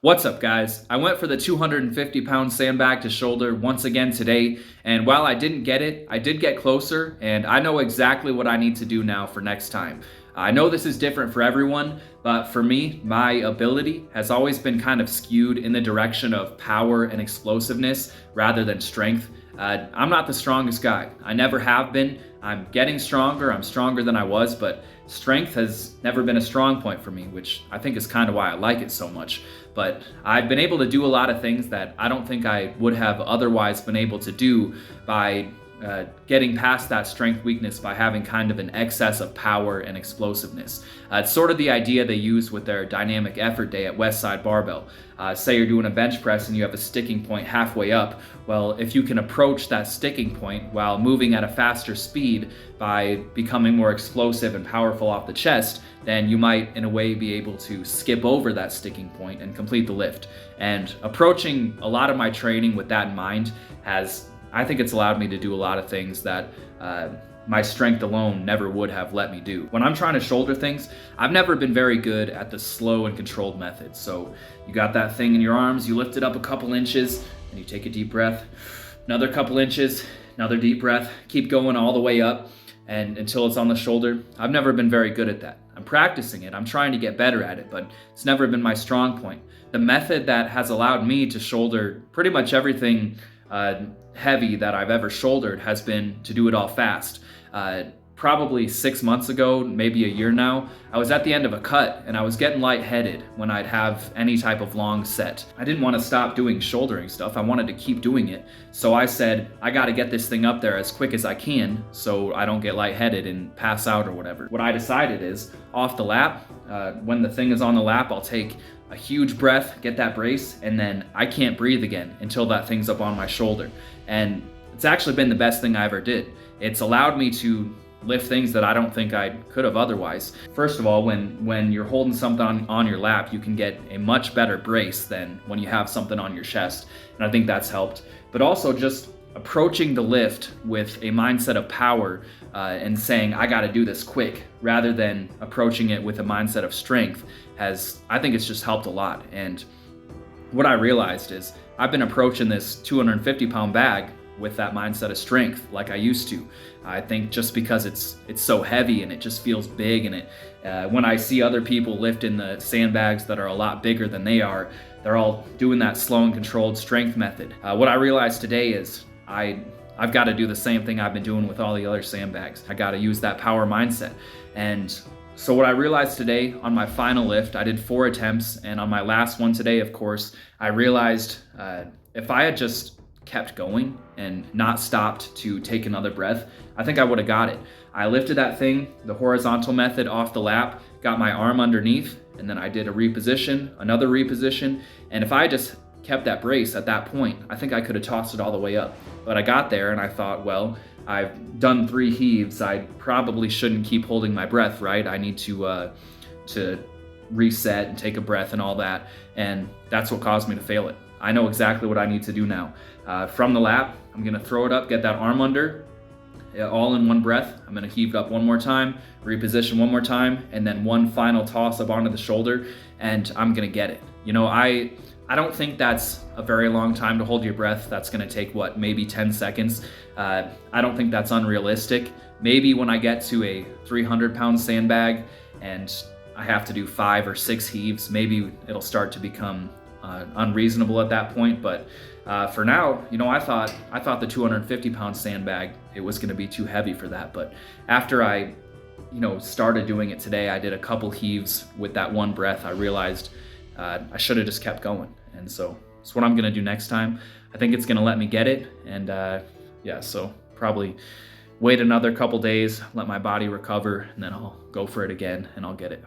What's up, guys? I went for the 250-pound sandbag to shoulder once again today, and while I didn't get it, I did get closer, and I know exactly what I need to do now for next time. I know this is different for everyone, but for me, my ability has always been kind of skewed in the direction of power and explosiveness rather than strength. I'm not the strongest guy. I never have been. I'm getting stronger. I'm stronger than I was, but strength has never been a strong point for me, which I think is kind of why I like it so much. But I've been able to do a lot of things that I don't think I would have otherwise been able to do by getting past that strength weakness by having kind of an excess of power and explosiveness. It's sort of the idea they use with their dynamic effort day at Westside Barbell. Say you're doing a bench press and you have a sticking point halfway up. Well, if you can approach that sticking point while moving at a faster speed by becoming more explosive and powerful off the chest, then you might, in a way, be able to skip over that sticking point and complete the lift. And approaching a lot of my training with that in mind I think it's allowed me to do a lot of things that my strength alone never would have let me do. When I'm trying to shoulder things, I've never been very good at the slow and controlled method. So you got that thing in your arms, you lift it up a couple inches, and you take a deep breath, another couple inches, another deep breath, keep going all the way up and until it's on the shoulder. I've never been very good at that. I'm practicing it, I'm trying to get better at it, but it's never been my strong point. The method that has allowed me to shoulder pretty much everything heavy that I've ever shouldered has been to do it all fast. Probably 6 months ago, maybe a year now, I was at the end of a cut and I was getting lightheaded when I'd have any type of long set. I didn't want to stop doing shouldering stuff. I wanted to keep doing it. So I said, I got to get this thing up there as quick as I can so I don't get lightheaded and pass out or whatever. What I decided is, off the lap, when the thing is on the lap, I'll take a huge breath, get that brace, and then I can't breathe again until that thing's up on my shoulder. And it's actually been the best thing I ever did. It's allowed me to lift things that I don't think I could have otherwise. First of all, when you're holding something on your lap, you can get a much better brace than when you have something on your chest. And I think that's helped. But also just approaching the lift with a mindset of power and saying, I got to do this quick, rather than approaching it with a mindset of strength I think it's just helped a lot. And what I realized is I've been approaching this 250-pound bag with that mindset of strength like I used to. I think just because it's so heavy and it just feels big, and when I see other people lifting the sandbags that are a lot bigger than they are, they're all doing that slow and controlled strength method. What I realized today is I've got to do the same thing I've been doing with all the other sandbags. I got to use that power mindset. And so what I realized today on my final lift, I did 4 attempts, and on my last one today, of course, I realized if I had just kept going and not stopped to take another breath, I think I would have got it. I lifted that thing, the horizontal method, off the lap, got my arm underneath, and then I did a reposition, another reposition, and if I just kept that brace at that point, I think I could have tossed it all the way up. But I got there and I thought, well, I've done 3 heaves. I probably shouldn't keep holding my breath, right? I need to reset and take a breath and all that. And that's what caused me to fail it. I know exactly what I need to do now. From the lap, I'm gonna throw it up, get that arm under, all in one breath. I'm gonna heave it up one more time, reposition one more time, and then one final toss up onto the shoulder, and I'm gonna get it. You know, I don't think that's a very long time to hold your breath. That's gonna take, what, maybe 10 seconds. I don't think that's unrealistic. Maybe when I get to a 300-pound sandbag and I have to do 5 or 6 heaves, maybe it'll start to become unreasonable at that point. But for now, you know, I thought the 250-pound sandbag, it was gonna be too heavy for that. But after I, started doing it today, I did a couple heaves with that one breath. I realized I should have just kept going. And so it's what I'm gonna do next time. I think it's gonna let me get it. And yeah, so probably wait another couple days, let my body recover, and then I'll go for it again and I'll get it.